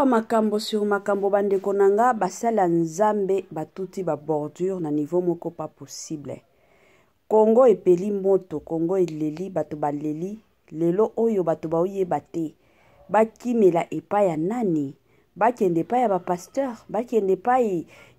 Alors makambo sur makambo bande konanga basala nzambe batuti ba bordure na niveau moko pas possible. Congo epeli moto, Congo eleli bato baleli, lelo oyo bato ba oye bate. Bakimela epai ya nani? Bakende pa ya ba pasteur, bakende pa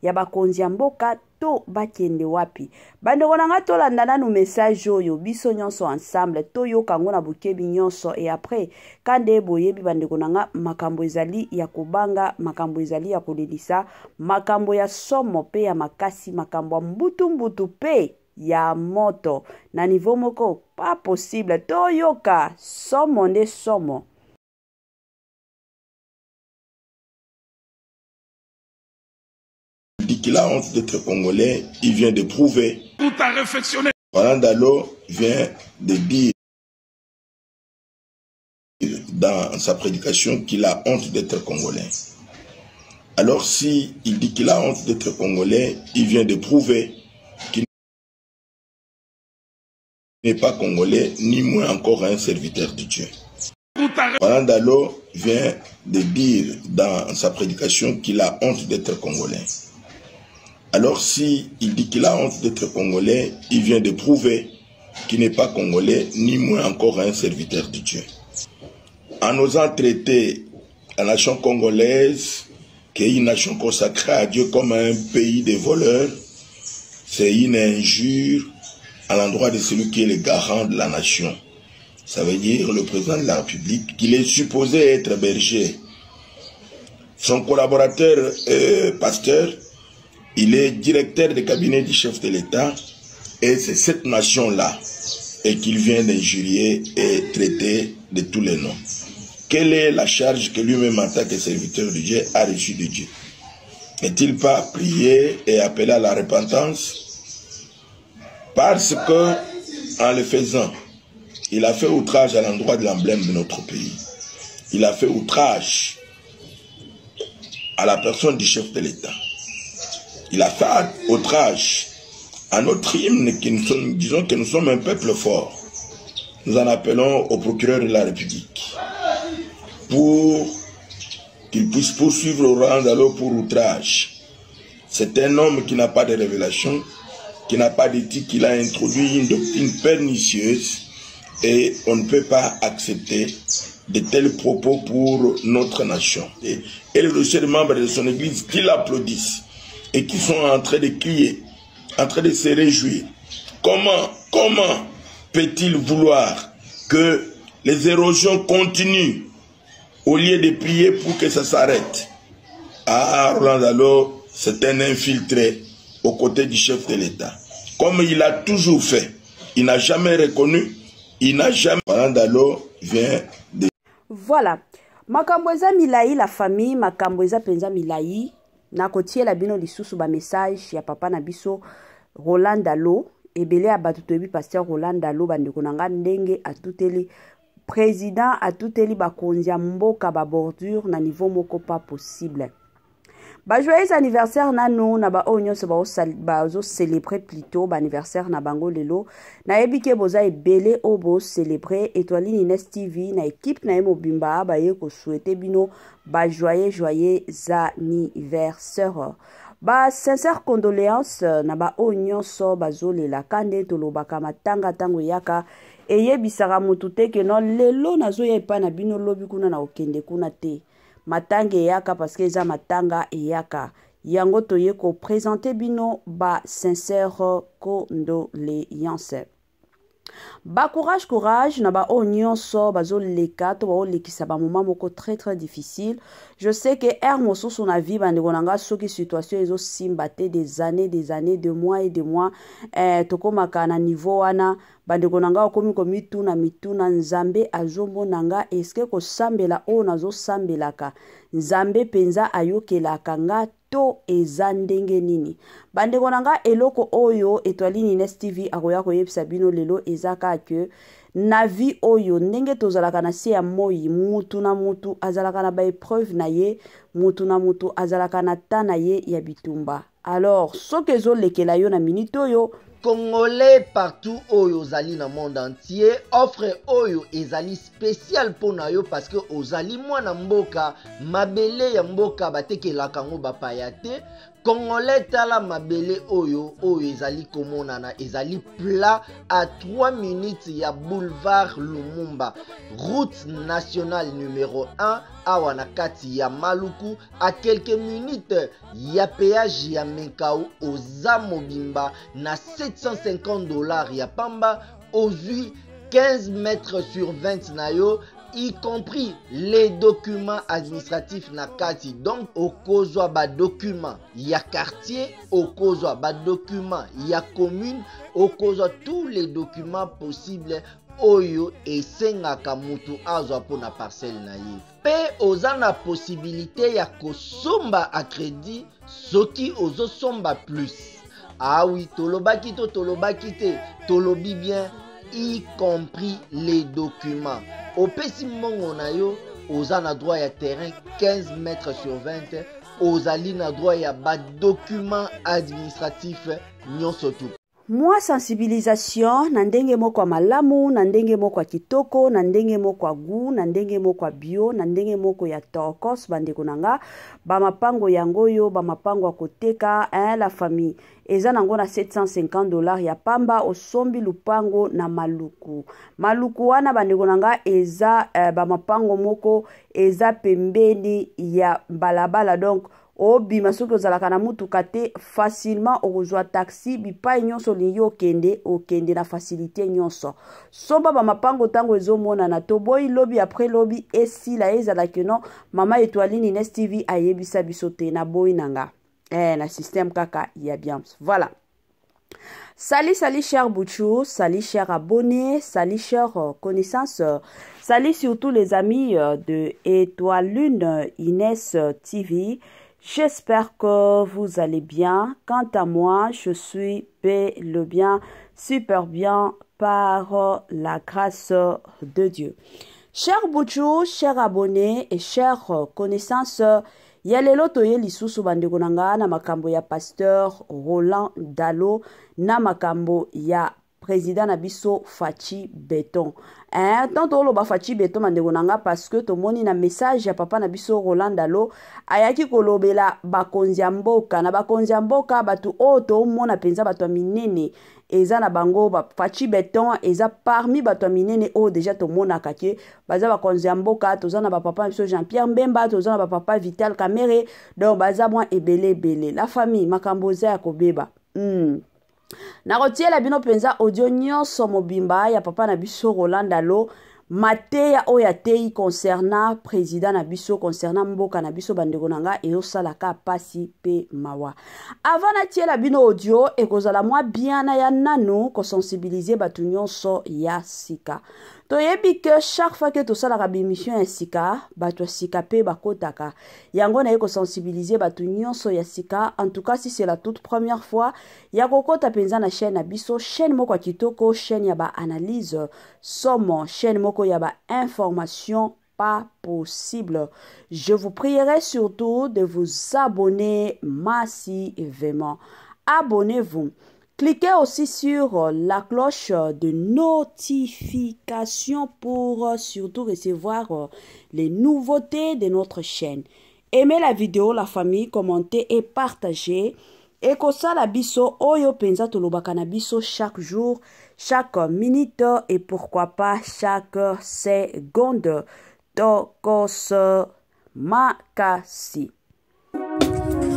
ya bakonzi ya mboka to bakende wapi. Bande konanga tolanda nanu message oyo biso nyonso ensemble to yo kango na bukebi nyonso et après kande boyebi bande konanga makambo ezali ya kobanga, makambo ezali ya kolelisa, makambo ya somo pe ya makasi, makambo ya mbutu pe ya moto na niveau moko pas possible to yoka somo nde somo. Dit qu'il a honte d'être congolais, il vient de prouver. Tout a réflexionné. Roland Dalo vient de dire dans sa prédication qu'il a honte d'être congolais. Alors si il dit qu'il a honte d'être congolais, il vient de prouver qu'il n'est pas congolais, ni moins encore un serviteur de Dieu. Roland Dalo vient de dire dans sa prédication qu'il a honte d'être congolais. Alors si il dit qu'il a honte d'être congolais, il vient de prouver qu'il n'est pas congolais, ni moins encore un serviteur de Dieu. En osant traiter la nation congolaise, qui est une nation consacrée à Dieu, comme un pays de voleurs, c'est une injure à l'endroit de celui qui est le garant de la nation. Ça veut dire le président de la République, qu'il est supposé être berger. Son collaborateur pasteur, il est directeur de cabinet du chef de l'État et c'est cette nation-là et qu'il vient d'injurier et traiter de tous les noms. Quelle est la charge que lui-même en tant que serviteur de Dieu a reçue de Dieu? N'est-il pas prié et appelé à la repentance? Parce que en le faisant, il a fait outrage à l'endroit de l'emblème de notre pays. Il a fait outrage à la personne du chef de l'État. Il a fait outrage à notre hymne, disons que nous sommes un peuple fort. Nous en appelons au procureur de la République pour qu'il puisse poursuivre Roland Dalo pour outrage. C'est un homme qui n'a pas de révélation, qui n'a pas d'éthique, il a introduit une doctrine pernicieuse et on ne peut pas accepter de tels propos pour notre nation. Et le dossier de membres de son église qui l'applaudissent et qui sont en train de crier, en train de se réjouir. Comment peut-il vouloir que les érosions continuent au lieu de prier pour que ça s'arrête? Ah, Roland Dalo, c'est un infiltré aux côtés du chef de l'État. Comme il a toujours fait, il n'a jamais reconnu, il n'a jamais... Roland Dalo vient de... Voilà. Makambo eza milai la famille, makambo eza penza milai. Na kotiela bino lisusu ba message ya papa na biso Roland Dalo ebele abatutebi pasteur Roland Dalo bandeko nanga ndenge atuteli président atuteli bakonzi ya mboka ba bordure na niveau moko pas possible. Ba joyeux anniversaire nano na ba onyo se ba zo célébrer plutôt ba anniversaire na bango lelo na ebike boza ebele obo célébrer Étoile Nines TV na équipe na mobimba ba ye ko souhaiter bino ba joyeux anniversaire. Ba sincère condoléances na ba onyo so bazolela kande tolobaka matanga tango yaka eyebisaka mutu te ke non lelo nazo yepa na bino lobi kuna na okende kuna te. Matanga eyaka parce que eza matanga eyaka. Yango toye ko présenter bino ba sincère condoléances. Ba courage na ba onyonso bazo leka to ba olekisa ba moment moko très difficile. Je sais que moso son avis bandeko nanga soki situation ezo simbate des années de mois et de mois tokomaka na niveau wana bandeko nanga okomi mituna nzambe azombo nanga eske ko sambela o nazo sambelaka nzambe penza ayokelaka nga to eza ndenge nini bandeko nanga eloko oyo Étoile Nines TV akoya koyebisa bino lelo ezaka ke na vie oyo ndenge tozalaka na se ya moi mutu na mutu azalaka na ba épreuve na ye mutu na mutu azalaka na ta na ye ya bitumba. Alors soki ezolekela yo na minute oyo Congolais partout oyo ozali na monde entier, offre oyo ezali spécial pona yo parce que ozali mwana mboka mabele ya mboka batekelaka ngo bapaya te. Congolais tala mabele oyo ezali komonana ezali plat à 3 minutes ya boulevard Lumumba, route nationale numéro 1 awa na kati ya Maluku, à quelques minutes ya péage ya Menkau oza mobimba na $750 ya pamba, ozui 15 mètres sur 20 na yo, y compris les documents administratifs na kati. Donc okozwa ba document ya quartier, okozwa ba document ya commune, okozwa tous les documents possibles oyo esengaka mutu azwa pona parcelle na ye. Pe oza na possibilité ya kosomba a crédit soki ozo somba plus. Ah oui, tolobaki to tolobaki te, tolobi bien, y compris les documents. Au pesi mongo na yo, oza na droit ya terrain 15 mètres sur 20, ozali na droit ya ba document administratif nyonso tu. Moi sensibilisation na ndenge moko ya malamu, na ndenge moko ya kitoko, na ndenge moko ya gu, na ndenge moko ya bio, na ndenge moko ya tokos bandeko nanga, ba mapango yango yo, ba mapango ya koteka, la famille eza nango na $750 ya pamba osombi lupango na Maluku. Maluku wana bandeko nanga eza ba mapango moko eza pembeni ya balabala, donc obima soki ozalaka na mutuka te facilement okozwa taxi bipai nyonso lingi okende na facilité nyonso. Somba ba mapango tango ezomona na toboyi lobi après lobi esila ezalaki no mama Etoiline Ines TV ayebisa biso te na boyi nanga na système kaka ya bien. Voilà. Salut chers Bouchou, salut chers abonnés, salut chers connaissances, salut surtout les amis de Etoiline Ines TV. J'espère que vous allez bien. Quant à moi, je suis le bien, super bien par la grâce de Dieu. Chers Bouchou, chers abonnés et chers connaissances, yalelo toye lisusu bandeko nanga na makambo ya pasteur Roland Dalo, na makambo ya président Nabiso Fachi Beton. Tant to lo ba Fachi Beton mandeko nanga parce que to moni na message ya papa Nabiso Roland Dalo ayaki kolobela bakonzi ya mboka na bakonzi ya mboka batu o to mona penza batu minene eza na bango ba Fachi Beton eza parmi batu minene o déjà to mona kake baza bakonzi ya mboka toza na ba papa Nabiso Jean-Pierre Mbemba toza na ba papa Vital Kamere, donc baza mwa ebele la famille makambo za ya kobeba. Na rotiela bino penza audio nyonso mobimba ya papa Nabiso Roland Dalo mateya oya tei concernant président Nabiso, concernant mboka Nabiso bandeko nanga e osalaka pasi pe mawa. Avant na tiela bino audio ekozala mwa biana ya nanu ko sensibiliser batu nyonso ya sika. Toyebi que chaque fois que to salaka bimission ya sika, batu ya sika pe bakotaka. Yango na yeko sensibiliser batu nyonso ya sika. En tout cas si c'est la toute première fois, ya kokota penza na chaîne Nabiso, chaîne moko kitoko, chaîne ya ba analyse somo, chaîne moko ya ba information pas possible. Je vous prierai surtout de vous abonner massivement. Abonnez-vous. Cliquez aussi sur la cloche de notification pour surtout recevoir les nouveautés de notre chaîne. Aimez la vidéo, la famille, commentez et partagez. Et kosala biso oyo penza tolobaka na biso chaque jour, chaque minute et pourquoi pas chaque seconde. Tokos makasi.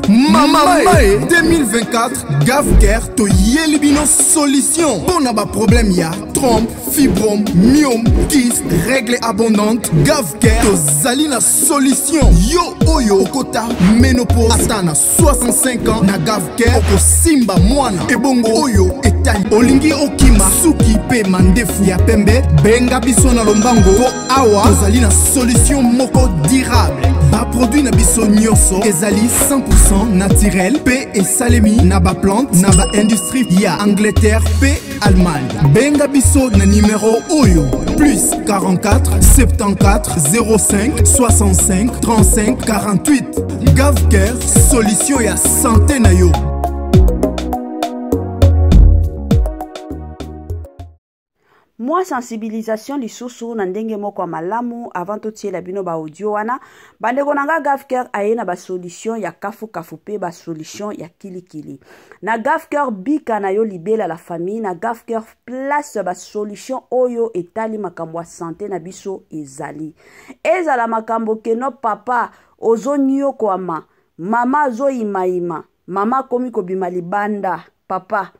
Mamae 2024 Gavker to yelibino solution. Bon a ba problème ya trompe, fibrome, myome, kyste, règle abondante. Gavker to zalina solution. Yo oyo kota ménopause atana 65 ans na Gavker oko simba mwana ebongo oyo etali olingi okima suki pe mandefu ya pembe benga biso na lombango po awa to zalina solution moko durable. Ba produit na biso nyonso ezali 100% naturel pe et salemi na ba plante na ba industrie ya Angleterre pe Allemagne. Benga biso na numéro oyo plus 44 74 05 65 35 48. Gavker solution ya santé na yo. moi sensibilisation lisusu na ndenge moko malamu avant totiela bino ba audio wana bandeko nanga Gafker ayena ba solution ya kafu pe ba solution ya kilikili na Gafker bika na yo libela la famille na Gafker place ba solution oyo etali makambo ya santé na biso ezali ezala makambo keno papa ozonyo kwama mama zo imaima mama komi kobima libanda papa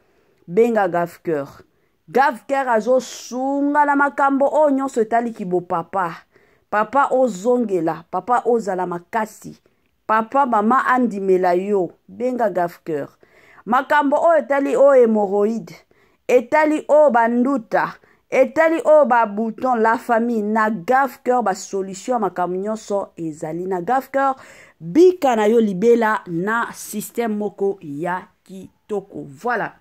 benga Gafker Gafker azo sunga na makambo o nyonso etali kibo papa ozongela papa ozala makasi papa mama andimela yo benga Gafker makambo o etali o hémorroïde etali o banduta etali o ba bouton la famille na Gafker ba solution makambo nyonso ezali na Gafker bika na yo libela na système moko ya kitoko voilà.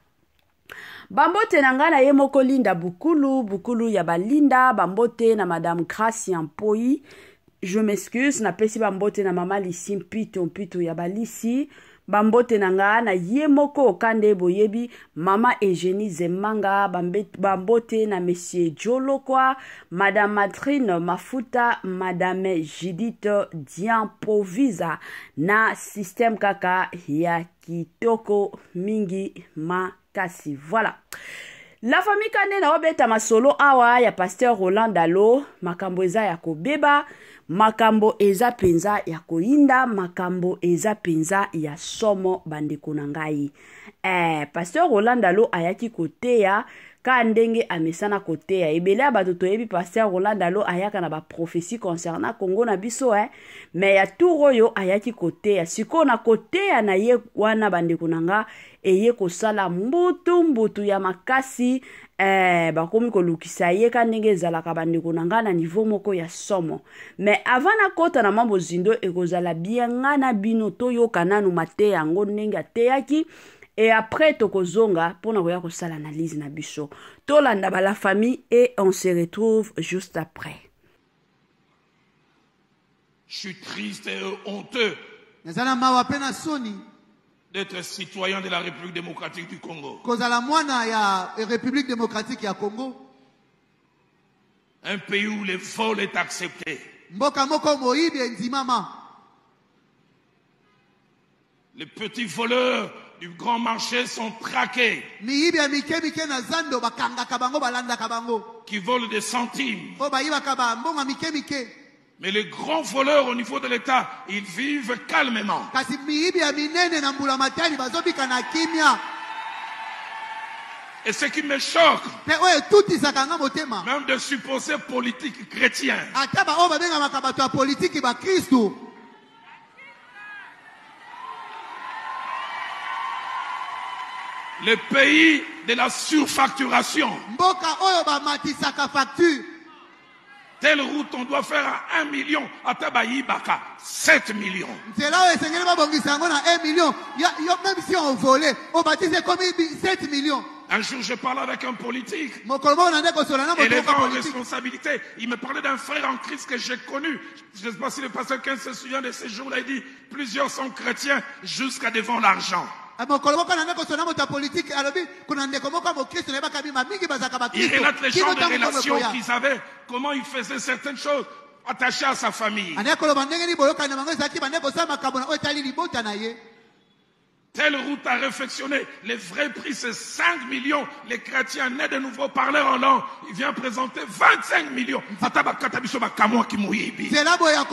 Bambote na nga na ye moko Linda Bukulu ya balinda bambote na madame Gracie Mpoi je m'excuse na pesi bambote na mama Lisi mpito ya balisi bambote na nga na ye moko okande boyebi mama Eugénie Zemanga bambote na monsieur Jolo kwa madame Madrine Mafuta madame Judith Diamprovisa na système kaka ya kitoko mingi kasi voilà. La famille kane na obeta masolo awa ya pasteur Roland Dalo makambo eza ya kobeba makambo eza penza ya koinda makambo eza penza ya somo bandeko na ngai pasteur Roland Dalo ayaki koteya ka ndenge amesana koteya ebele abato toyebi pasteur Roland Dalo ayaka na ba prophétie concernant Congo na biso mais ya turoyo ayaki koteya siko na koteya na ye wana bandeko na nga eye kosala mbutu ya makasi bakomi kolukisa ye ka ndenge ezalaka bandeko na nga na niveau moko ya somo mais avant na kota na mambo zindo ekozala bien nga na bino toyoka nanu mate yango ndenge ateyaki et après tokozonga pona koya kosala analyse na biso tolanda ba la famille et on se retrouve juste après. Je suis triste et honteux d'être citoyen de la République démocratique du Congo. Un pays où le vol est accepté. Les petits voleurs du grand marché sont traqués. Qui volent des centimes. Mais les grands voleurs au niveau de l'État, ils vivent calmement. Et ce qui me choque, même de supposés politiques chrétiens, le pays de la surfacturation. Telle route, on doit faire à 1 million. À Tabayi Baka, 7 millions. C'est là où même si on volait, on bâtissait comme 7 millions. Un jour, je parlais avec un politique. Et les grands responsabilités. Il me parlait d'un frère en Christ que j'ai connu. Je ne sais pas si le pasteur 15 se souvient de ces jours-là. Il dit, plusieurs sont chrétiens jusqu'à devant l'argent. Il relate les gens de relations qu'ils avaient, comment ils faisaient certaines choses attachées à sa famille. Telle route à réfectionner, les vrais prix c'est 5 millions. Les chrétiens nés de nouveau parleurs en langue, il vient présenter 25 millions. C'est là où il y a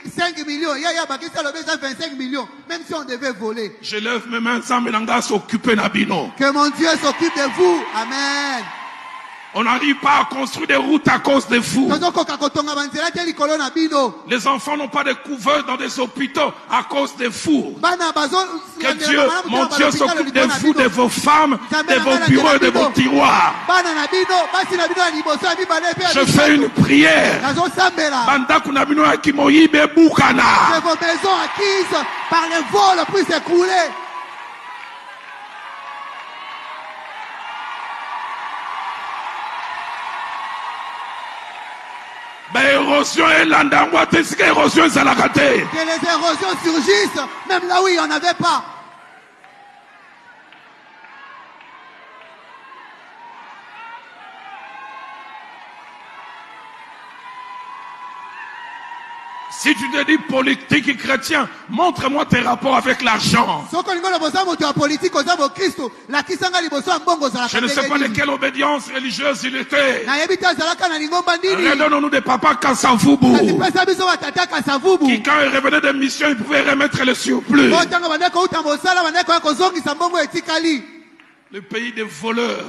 5 millions, il y a 25 millions, même si on devait voler. Je lève mes mains sans mélanger s'occuper d'Abino. Que mon Dieu s'occupe de vous. Amen. On n'arrive pas à construire des routes à cause des fous. Les enfants n'ont pas de couverts dans des hôpitaux à cause des fous. Que Dieu, mon Dieu, s'occupe des fous, de vos femmes, de vos bureaux, de vos tiroirs. Je fais une prière. Que vos maisons acquises par les vols puissent s'écrouler. Érosion et l'andangwa, que les érosions surgissent, même là où il n'y en avait pas. Si tu te dis politique et chrétien, montre-moi tes rapports avec l'argent. Je ne sais pas de quelle obédience religieuse il était. Redonnons-nous des papas Kassavubu. Qui quand il revenait de mission, il pouvait remettre le surplus. Le pays des voleurs.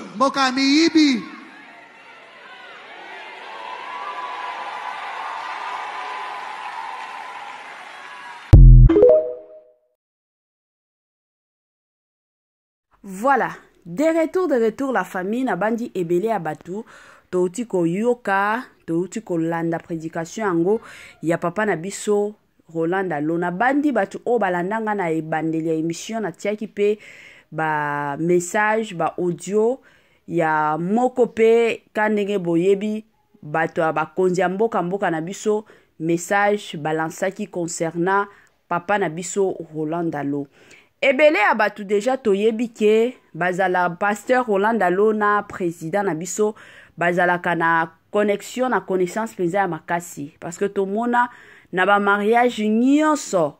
Voilà, de retour, la famille n'a bandi ebele abatu, touti ko yoka, touti ko landa prédication ango, ya papa na biso, Rolanda Lona bandi batu o balandanga na ebandeli ya émission na tiaki pe ba message, ba audio, ya moko pe kandenge boyebi, batu ba konzi ya mboka na biso, message balansaki concernant papa na biso Rolanda Lo. Ebele abatu deja toyebi ke bazala pasteur Rolanda Lo na président na biso bazala kana connexion na connaissance penza ya makasi parce que to mona na ba mariage nyonso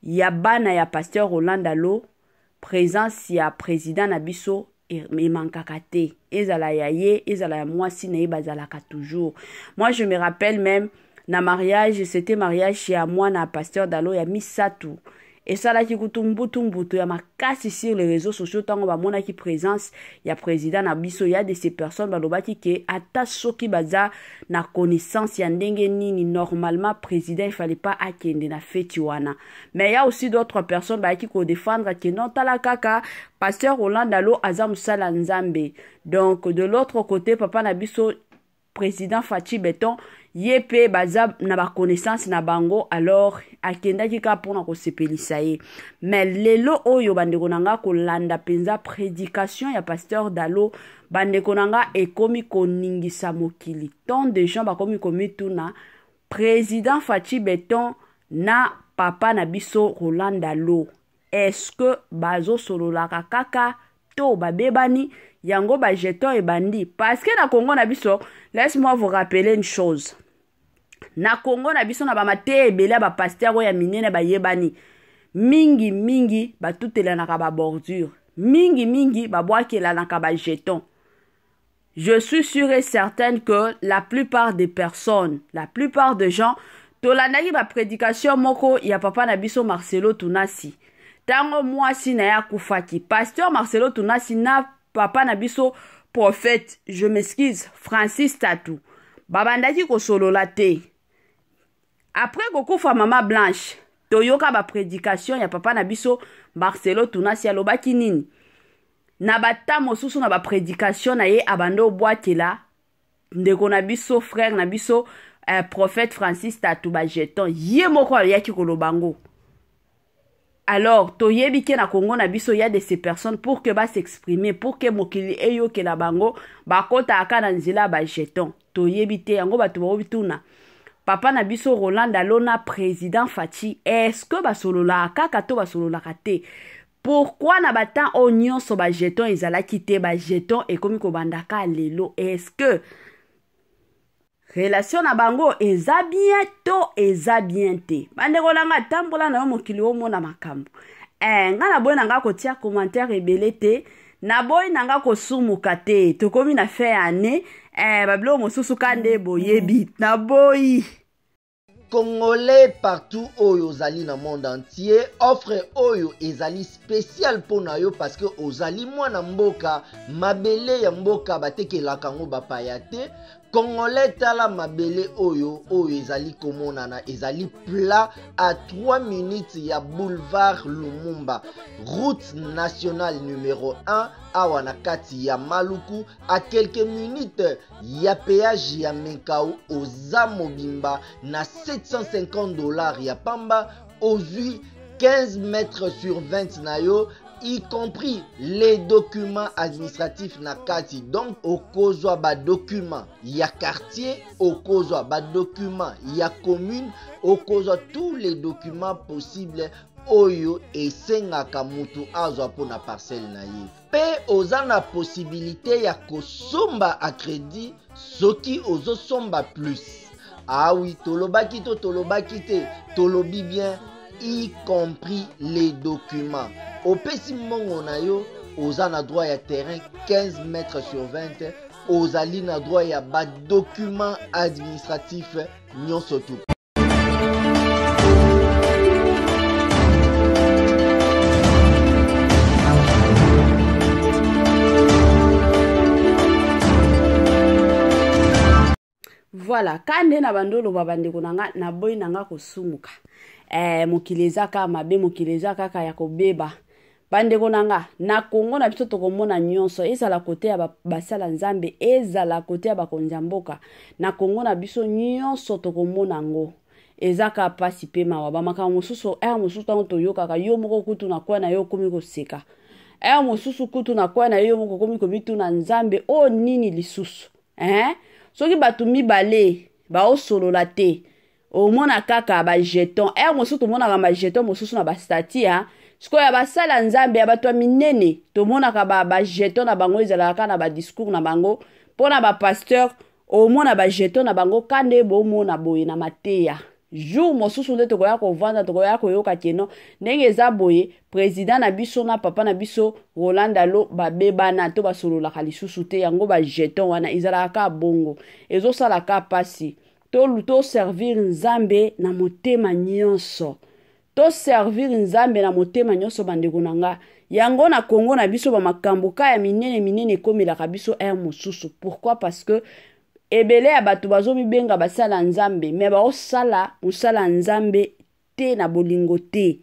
ya bana ya pasteur Rolanda Lo présence ya président na biso mankaka te ezala ya ye ezala ya mwasi na ye bazala ka toujours. Moi je me rappelle même na mariage c'était mariage ya moi na pasteur Dalo ya misatu. Et ça là qui coûte mbutu ya makasi sur les réseaux sociaux tango ba mona ki présence ya président na biso ya de ces personnes balobaki ke ata soki baza na connaissance ya ndenge nini normalement président il fallait pas akende na feti wana. Mais il y a aussi d'autres personnes ba ki ko défendre que non tala kaka pasteur Rolanda Lo aza musala nzambe. Donc de l'autre côté papa na biso président Fachi Beton yepe baza na ba connaissance na bango alors akenda kika pona ko sepelisa ye. Mais lelo oyo bandeko nanga ko landa penza prédication ya pasteur Dalo bandeko nanga ekomi ko ningisa mokili. Tant de gens ba komi komituna président Fachi Beton na papa na biso Rolanda Lo. Est-ce que bazo solola kaka to babebani yango ba jeton et bandi parce que na Congo na biso laisse-moi vous rappeler une chose. Na Congo na biso na ba mate ebele ba pasteur ya minene ba yebani mingi ba tutela na ka ba bordure mingi ba boakela na ka ba jeton. Je suis sûre et certaine que la plupart des personnes, la plupart des gens tolandaki ba prédication moko ya papa na biso Marcelo Tunasi. Tango mwasi na ya kufaki pasteur Marcelo Tunasi na papa na biso prophète, je m'excuse, Francis Tatou. Babandaki ko solola te. Après kokufa mama Blanche, toyoka ba prédication ya papa na biso Marcelo Tunasi alobaki nini. Na bata mosusu na ba prédication na ye abando boakela ndeko na biso frère na biso prophète Francis Tatou ba jeton ye moko yaki kolobango. Alors, toyebi ke na Congo na biso ya de ces personnes pour que ba s'exprimer, pour que mokili eyo ke la bango, ba kota aka na nzela ba jeton. Toyebi te yango ba tuba obituna. Papa na biso Rolanda Lo na président Fachi, est-ce que ba solola kaka to ba solola kate? Pourquoi na batan onyon so ba jeton ezala kite ba jeton e komi ko bandaka lelo? Est-ce que relation na bango eza bien to eza bien te? Bandeko nanga tambola na yo mokili omona makambo. Nga na boy nanga kotia commentaire ebele te, na boy nanga kosumuka te. Tokomi na fe ane, bablo mosusu kande boyebi na boy. Congolais partout oyo ozali na monde entier offre oyo ezali spécial pona yo parce que ozali mwana mboka mabele ya mboka batekelaka ngo bapaya te. Congolais tala mabele oyo ezali komonana ezali plat à 3 minutes ya boulevard Lumumba, route nationale numéro 1 awa na kati ya Maluku, à quelques minutes ya péage ya Menkau oza mobimba na $750 ya pamba ozui 15 mètres sur 20 na yo, y compris les documents administratifs na kati. Donc okozwa ba document ya quartier, okozwa ba document ya commune, okozwa tous les documents possibles oyo esengaka mutu azwa pona parcelle na ye. Pe oza na possibilité ya kosomba a crédit soki ozo somba plus. Ah oui, tolobaki to tolobaki te, tolobi bien, y compris les documents. Au pesi mongo na yo, oza na droit ya terrain 15 mètres sur 20, ozali na droit ya ba document administratif nyonso tout. Voilà, kande na bandolo babandeko nanga na boy nanga kosumuka. Mokili ezaka mabe, mokili ezaka kaka ya kobeba. Bandeko nanga na Kongo na biso tokomona nyonso ezala kote ya basala nzambe, ezala kote ya bakonza mboka. Na Kongo na biso nyonso tokomona ngo. Ezaka pasi pe mawa ba makambo mosusu mosusu tango toyokaka yo moko kutu na kwa na yo komi koseka. Mosusu kutu na kwa na yo moko komi komitu na nzambe o nini lisusu. Soki batu mibale ba osolola te omona kaka ba jeton mosusu tomona ba jeton mosusu na ba stati siko ya basala nzambe ya bato minene tomona ka ba jeton na bango ezala ka na ba discours na bango pona ba pasteur omona ba jeton na bango kande bo mona boye na mateya jour mosusu nde tokoya kovanda tokoya koyoka keno ndenge eza boye président na biso na papa na biso Roland Alo babebana to basololaka lisusu te yango ba jeton wana ezalaka bongo ezosalaka pasi to servir nzambe na motema nyonso to servir nzambe na motema nyonso bandeko nanga yango na Kongo na biso ba makambo ka ya minene komelaka biso mosusu. Pourquoi? Parce que ebele ya bato bazomi benga basala nzambe me ba osala musala nzambe te na bolingo te